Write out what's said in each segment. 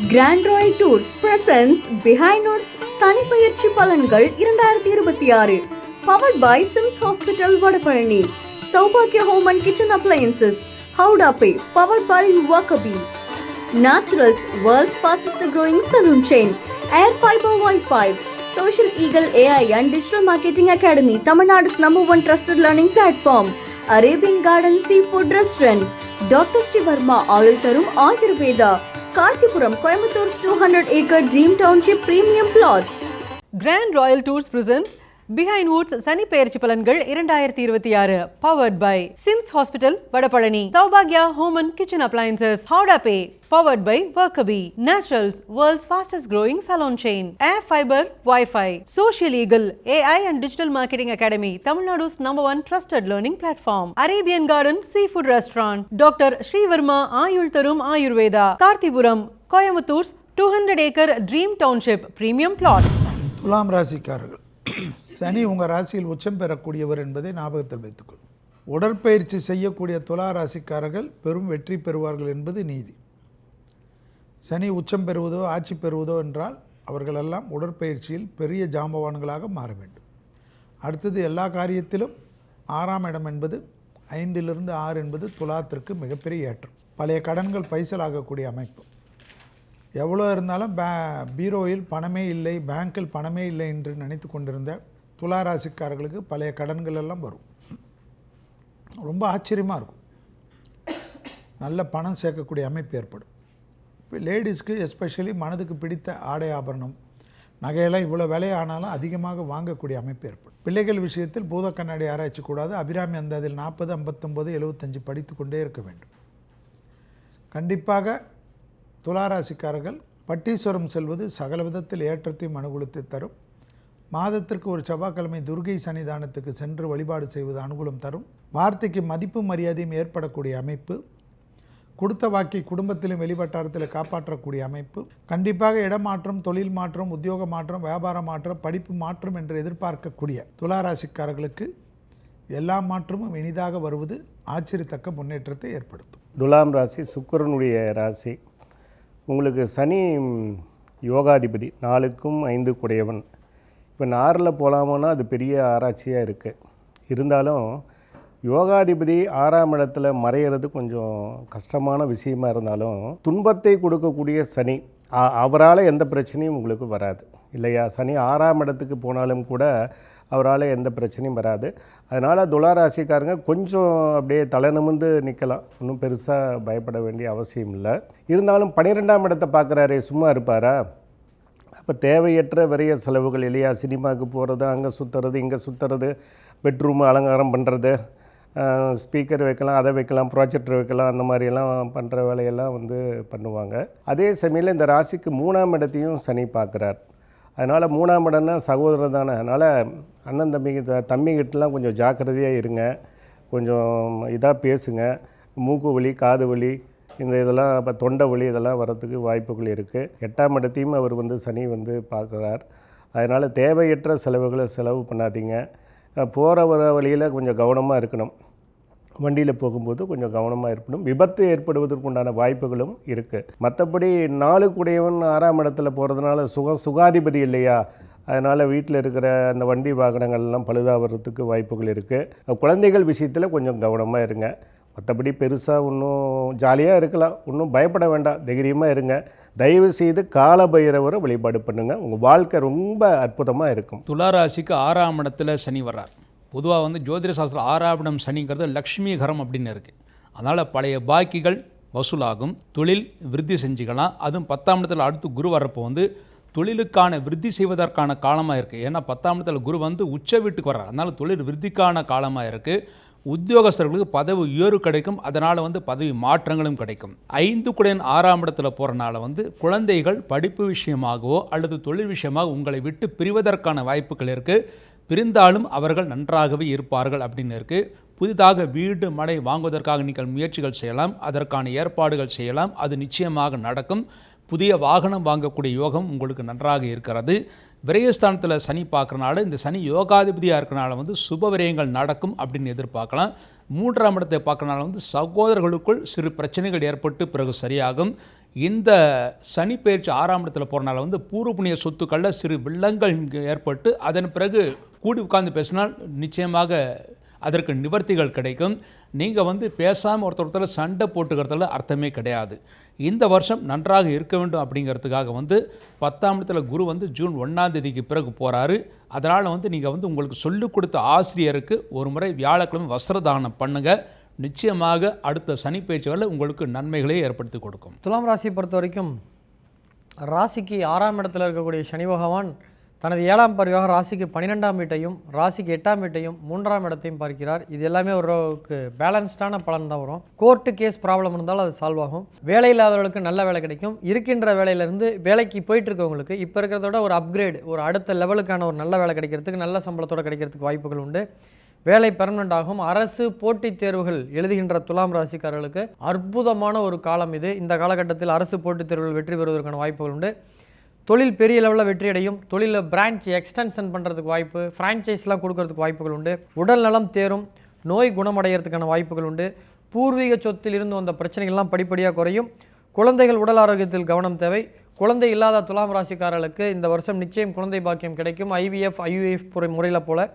Grand Royal Tours presents Behind Notes சனி பயிற்சி பலன்கள் 2026 powered by Sims Hospital Vadapalani, சௌபாக்கிய Home and Kitchen Appliances, Howda Pay powered by Wakabi, Naturals world's fastest growing saloon chain, Air Fiber Wi-Fi, Social Eagle AI and Digital Marketing Academy, Tamil Nadu's #1 trusted learning platform, Arabian Garden Seafood Restaurant, Dr. Sri Verma Oil Tarum Ayurveda, Karthipuram, Coimbator's 200-acre Dream Township Premium Plots. Grand Royal Tours presents Behind Woods சனி பெயர்ச்சி பலன்கள் 2026 powered by Sims Hospital Vadapalani, Saubhagya Home and Kitchen Appliances, Howda Pay powered by Wakabi, Naturals world's fastest growing salon chain, Air Fiber Wi-Fi, Social Eagle AI and Digital Marketing Academy, Tamil Nadu's #1 trusted learning platform, Arabian Garden Seafood Restaurant, Dr. Sri Verma Ayul Tarum Ayurveda, Karthipuram, Coimbator's 200-acre Dream Township Premium Plots. துலாம் ராசிக்காரர்கள், சனி உங்கள் ராசியில் உச்சம் பெறக்கூடியவர் என்பதை ஞாபகத்தில் வைத்துக்கொள். உடற்பயிற்சி செய்யக்கூடிய துலா ராசிக்காரர்கள் பெரும் வெற்றி பெறுவார்கள் என்பது நீதி. சனி உச்சம் பெறுவதோ ஆட்சி பெறுவதோ என்றால் அவர்களெல்லாம் உடற்பயிற்சியில் பெரிய ஜாம்பவான்களாக மாற வேண்டும். அடுத்தது எல்லா காரியத்திலும் 6ஆம் இடம் என்பது 5லிருந்து 6 என்பது துலாத்திற்கு மிகப்பெரிய ஏற்றம். பழைய கடன்கள் பைசலாகக்கூடிய அமைப்பு. எவ்வளோ இருந்தாலும் பீரோவில் பணமே இல்லை, பேங்கில் பணமே இல்லை என்று நினைத்து கொண்டிருந்த துலா ராசிக்காரர்களுக்கு பழைய கடன்கள் எல்லாம் வரும். ரொம்ப ஆச்சரியமாக இருக்கும். நல்ல பணம் சேர்க்கக்கூடிய அமைப்பு ஏற்படும். இப்போ லேடிஸ்க்கு எஸ்பெஷலி மனதுக்கு பிடித்த ஆடை ஆபரணம் நகையெல்லாம் இவ்வளோ விலையானாலும் அதிகமாக வாங்கக்கூடிய அமைப்பு ஏற்படும். பிள்ளைகள் விஷயத்தில் பூத கண்ணாடி ஆராய்ச்சி கூடாது. அபிராமி அந்தாதில் 40, 59, 75 படித்து கொண்டே இருக்க வேண்டும். கண்டிப்பாக துளாராசிக்காரர்கள் பட்டீஸ்வரம் செல்வது சகல விதத்தில் ஏற்றத்தையும் அனுகூலத்தை தரும். மாதத்திற்கு ஒரு செவ்வாய்க்கிழமை துர்கை சன்னிதானத்துக்கு சென்று வழிபாடு செய்வது அனுகூலம் தரும். வார்த்தைக்கு மதிப்பு மரியாதையும் ஏற்படக்கூடிய அமைப்பு. கொடுத்த வாக்கை குடும்பத்திலும் வெளிவட்டாரத்தில் காப்பாற்றக்கூடிய அமைப்பு. கண்டிப்பாக இடமாற்றம், தொழில் மாற்றம், உத்தியோக மாற்றம், வியாபார மாற்றம், படிப்பு மாற்றம் என்று எதிர்பார்க்கக்கூடிய துளாராசிக்காரர்களுக்கு எல்லா மாற்றமும் இனிதாக வருவது ஆச்சரியத்தக்க முன்னேற்றத்தை ஏற்படுத்தும். துலாம் ராசி சுக்கிரனுடைய ராசி. உங்களுக்கு சனி யோகாதிபதி, 4க்கும் 5 குடையவன். இப்போ 6ல் போகலாமோன்னா அது பெரிய ஆராய்ச்சியாக இருக்குது. இருந்தாலும் யோகாதிபதி 6ஆம் இடத்துல மறையிறது கொஞ்சம் கஷ்டமான விஷயமா இருந்தாலும் துன்பத்தை கொடுக்கக்கூடிய சனி, அவரால் எந்த பிரச்சனையும் உங்களுக்கு வராது இல்லையா. சனி 6ஆம் இடத்துக்கு போனாலும் கூட அவரால் எந்த பிரச்சனையும் வராது. அதனால் துளாராசிக்காரங்க கொஞ்சம் அப்படியே தலை நிமிர்ந்து நிற்கலாம். ஒன்றும் பெருசாக பயப்பட வேண்டிய அவசியம் இல்லை. இருந்தாலும் 12ஆம் இடத்தை பார்க்குறாரு, சும்மா இருப்பாரா? அப்போ தேவையற்ற விரைய செலவுகள் இல்லையா. சினிமாவுக்கு போகிறது, அங்கே சுற்றுறது, இங்கே சுற்றுறது, பெட்ரூம் அலங்காரம் பண்ணுறது, ஸ்பீக்கர் வைக்கலாம், அதை வைக்கலாம், ப்ராஜெக்டர் வைக்கலாம், அந்த மாதிரியெல்லாம் பண்ணுற வேலையெல்லாம் பண்ணுவாங்க. அதே சமயத்தில் இந்த ராசிக்கு 3ஆம் இடத்தையும் சனி பார்க்குறார். அதனால் 3ஆம் இடம்னா சகோதரர் தானே. அதனால் அண்ணன் தம்பிக்கிட்டலாம் கொஞ்சம் ஜாக்கிரதையாக இருங்க. கொஞ்சம் இதாக பேசுங்க. மூக்கு வலி, காது வலி, இதெல்லாம் இப்போ தொண்டை வலி இதெல்லாம் வரத்துக்கு வாய்ப்புகள் இருக்குது. 8ஆம் இடத்தையும் அவர் சனி பார்க்குறார். அதனால் தேவையற்ற செலவுகளை செலவு பண்ணாதீங்க. போகிற வர வழியில் கொஞ்சம் கவனமாக இருக்கணும். வண்டியில் போகும்போது கொஞ்சம் கவனமாக இருக்கணும். விபத்து ஏற்படுவதற்குண்டான வாய்ப்புகளும் இருக்குது. மற்றபடி 4 கூடையவன் 6ஆம் இடத்துல போகிறதுனால சுகாதிபதி இல்லையா. அதனால் வீட்டில் இருக்கிற அந்த வண்டி வாகனங்கள்லாம் பழுதாகிறதுக்கு வாய்ப்புகள் இருக்குது. குழந்தைகள் விஷயத்தில் கொஞ்சம் கவனமாக இருங்க. மற்றபடி பெருசாக ஒன்றும் ஜாலியாக இருக்கலாம், ஒன்றும் பயப்பட வேண்டாம், தைரியமாக இருங்க. தயவு செய்து கால பைரவரை வழிபாடு பண்ணுங்கள். உங்கள் வாழ்க்கை ரொம்ப அற்புதமாக இருக்கும். துளாராசிக்கு 6ஆம் இடத்துல சனி வர்றார். பொதுவாக ஜோதிட சாஸ்திரம் 6ஆம் இடம் சனிங்கிறது லக்ஷ்மிகரம் அப்படின்னு இருக்குது. அதனால் பழைய பாக்கிகள் வசூலாகும், தொழில் விருத்தி செஞ்சுக்கலாம். அதுவும் 10ஆம் இடத்துல அடுத்து குரு வரப்போ தொழிலுக்கான விருத்தி செய்வதற்கான காலமாக இருக்குது. ஏன்னா 10ஆம் இடத்துல குரு உச்ச வீட்டுக்கு வர்றார். அதனால் தொழில் விருத்திக்கான காலமாக இருக்குது. உத்தியோகஸ்தர்களுக்கு பதவி உயர்வு கிடைக்கும். அதனால் பதவி மாற்றங்களும் கிடைக்கும். 5 குடையன் 6ஆம் இடத்துல போகிறனால குழந்தைகள் படிப்பு விஷயமாகவோ அல்லது தொழில் விஷயமாக உங்களை விட்டு பிரிவதற்கான வாய்ப்புகள் இருக்குது. பிரிந்தாலும் அவர்கள் நன்றாகவே இருப்பார்கள் அப்படின்னு இருக்குது. புதிதாக வீடு மனை வாங்குவதற்காக நீங்கள் முயற்சிகள் செய்யலாம், அதற்கான ஏற்பாடுகள் செய்யலாம். அது நிச்சயமாக நடக்கும். புதிய வாகனம் வாங்கக்கூடிய யோகம் உங்களுக்கு நன்றாக இருக்கிறது. விரயஸ்தானத்தில் சனி பார்க்குறனால, இந்த சனி யோகாதிபதியாக இருக்கிறனால சுப விரயங்கள் நடக்கும் அப்படின்னு எதிர்பார்க்கலாம். 3ஆம் இடத்தை பார்க்கறனால சகோதரர்களுக்குள் சிறு பிரச்சனைகள் ஏற்பட்டு பிறகு சரியாகும். இந்த சனி பயிற்சி 6ஆம் இடத்துல போகிறனால வந்து பூர்வ புண்ணிய சொத்துக்களில் சிறு வில்லங்கள் இங்கே ஏற்பட்டு அதன் பிறகு கூடி உட்கார்ந்து பேசினால் நிச்சயமாக அதற்கு நிவர்த்திகள் கிடைக்கும். நீங்கள் வந்து பேசாமல் ஒருத்தர் சண்டை போட்டுக்கிறதுல அர்த்தமே கிடையாது. இந்த வருஷம் நன்றாக இருக்க வேண்டும் அப்படிங்கிறதுக்காக வந்து 10ஆம் இடத்துல குரு வந்து ஜூன் 1ஆம் தேதிக்கு பிறகு போகிறாரு. அதனால் வந்து நீங்கள் வந்து உங்களுக்கு சொல்லிக் கொடுத்த ஆசிரியருக்கு ஒரு முறை வியாழக்கிழமை வஸ்திரதானம் பண்ணுங்கள். நிச்சயமாக அடுத்த சனி பயிற்சிகளில் உங்களுக்கு நன்மைகளே ஏற்படுத்தி கொடுக்கும். துலாம் ராசியை பொறுத்த வரைக்கும் ராசிக்கு 6ஆம் இடத்துல இருக்கக்கூடிய சனி பகவான் தனது 7ஆம் பார்வையாக ராசிக்கு 12ஆம் வீட்டையும் ராசிக்கு 8ஆம் வீட்டையும் 3ஆம் இடத்தையும் பார்க்கிறார். இது எல்லாமே ஓரளவுக்கு பேலன்ஸ்டான பலன் தான் வரும். கோர்ட்டு கேஸ் ப்ராப்ளம் இருந்தாலும் அது சால்வ் ஆகும். வேலை இல்லாதவர்களுக்கு நல்ல வேலை கிடைக்கும். இருக்கின்ற வேலையிலேருந்து வேலைக்கு போயிட்டு இருக்கவங்களுக்கு இப்போ இருக்கிறதோட ஒரு அப்கிரேட், ஒரு அடுத்த லெவலுக்கான ஒரு நல்ல வேலை கிடைக்கிறதுக்கு, நல்ல சம்பளத்தோடு கிடைக்கிறதுக்கு வாய்ப்புகள் உண்டு. வேலை பெர்மனண்ட் ஆகும். அரசு போட்டித் தேர்வுகள் எழுதுகின்ற துலாம் ராசிக்காரர்களுக்கு அற்புதமான ஒரு காலம் இது. இந்த காலகட்டத்தில் அரசு போட்டித் தேர்வுகள் வெற்றி பெறுவதற்கான வாய்ப்புகள் உண்டு. தொழில் பெரிய லெவலில் வெற்றி அடையும். தொழிலில் பிரான்ச் எக்ஸ்டென்ஷன் பண்ணுறதுக்கு வாய்ப்பு, ஃப்ரான்ச்சைஸ்லாம் கொடுக்கறதுக்கு வாய்ப்புகள் உண்டு. உடல் நலம் தேரும். நோய் குணமடைகிறதுக்கான வாய்ப்புகள் உண்டு. பூர்வீக சொத்தில் இருந்து வந்த பிரச்சனைகள்லாம் படிப்படியாக குறையும். குழந்தைகள் உடல் ஆரோக்கியத்தில் கவனம் தேவை. குழந்தை இல்லாத துலாம் ராசிக்காரர்களுக்கு இந்த வருஷம் நிச்சயம் குழந்தை பாக்கியம் கிடைக்கும். IVF IUF முறையில் போல்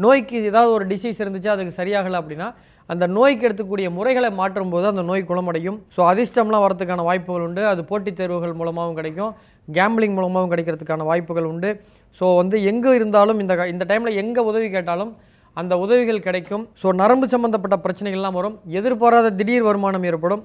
நோய்க்கு ஏதாவது ஒரு டிசீஸ் இருந்துச்சு, அதுக்கு சரியாகலை அப்படின்னா அந்த நோய்க்கு எடுத்துக்கூடிய முறைகளை மாற்றும் போது அந்த நோய் குணமடையும். ஸோ அதிர்ஷ்டம்லாம் வரதுக்கான வாய்ப்புகள் உண்டு. அது போட்டித் தேர்வுகள் மூலமாகவும் கிடைக்கும், கேம்பிளிங் மூலமாகவும் கிடைக்கிறதுக்கான வாய்ப்புகள் உண்டு. ஸோ வந்து எங்கே இருந்தாலும் இந்த டைமில் எங்கே உதவி கேட்டாலும் அந்த உதவிகள் கிடைக்கும். ஸோ நரம்பு சம்பந்தப்பட்ட பிரச்சனைகள்லாம் வரும். எதிர்பாராத திடீர் வருமானம் ஏற்படும்.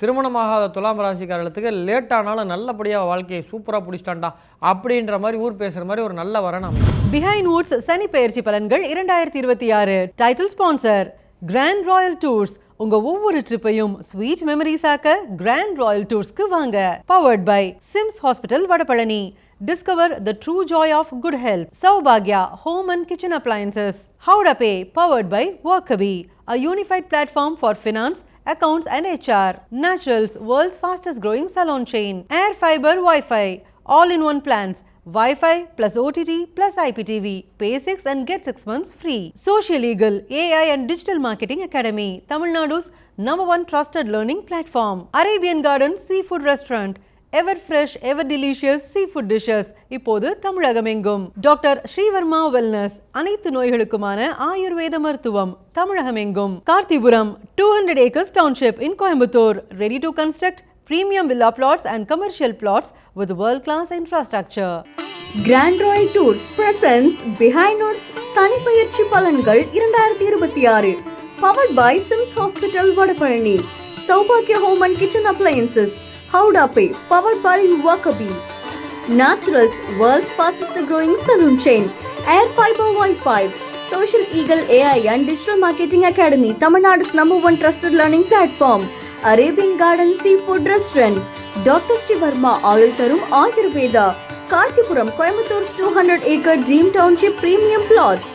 திருமணமாகாத துலாம் ராசிக்காரர்களுக்கு லேட்டானாலும் நல்லபடியாக வாழ்க்கையை சூப்பராக பிடிச்சிட்டான்டா அப்படின்ற மாதிரி ஊர் பேசுகிற மாதிரி ஒரு நல்ல வரணும். பிஹைண்ட் வுட்ஸ் சனி பெயர்ச்சி பலன்கள் 2026 title sponsor grand royal tours. உங்க ஒவ்வொரு ட்ரிப்பையும் ஸ்வீட் மெமரிஸ் ஆக்க கிராண்ட் ராயல் டூர்ஸ்க்கு வாங்க. Powered by SIMS hospital Vadapalani. Discover the true joy of good health. Saubhagya Home and Kitchen Appliances. Howda Pay powered by Workabi, a unified platform for finance, accounts and HR. Naturals, world's fastest growing salon chain. Air Fiber Wi-Fi, all-in-one plans. Wi-Fi plus OTT plus IPTV. Pay 6 and get 6 months free. Social Eagle AI and Digital Marketing Academy. Tamil Nadu's #1 trusted learning platform. Arabian Gardens Seafood Restaurant. Ever fresh ever delicious seafood dishes இப்போது தமிழகமெங்கும். Doctor Sreevarma wellness, அனைத்து நோய்களுக்குமான ஆயுர்வேத மருத்துவம் தமிழகமெங்கும். கார்த்திபுரம் 200 acres township in Coimbatore, ready to construct premium villa plots and commercial plots with world-class infrastructure. Grand Royal Tours presents Behind Notes சனி பயிற்சி பலன்கள் 2026 powered by Sims Hospital Vadapalani. சௌபாக்கிய Home and Kitchen Appliances. Howda Pay powered by Workabi. Naturals, world's fastest growing salon chain. Air Fiber Wi-Fi. Social Eagle AI and Digital Marketing Academy, Tamil Nadu's #1 trusted learning platform. Arabian Garden Seafood Restaurant. Dr. Srivarma Oil Tarum Ayurveda. Karthipuram, Coimbatore 200 acre Dream Township Premium Plots.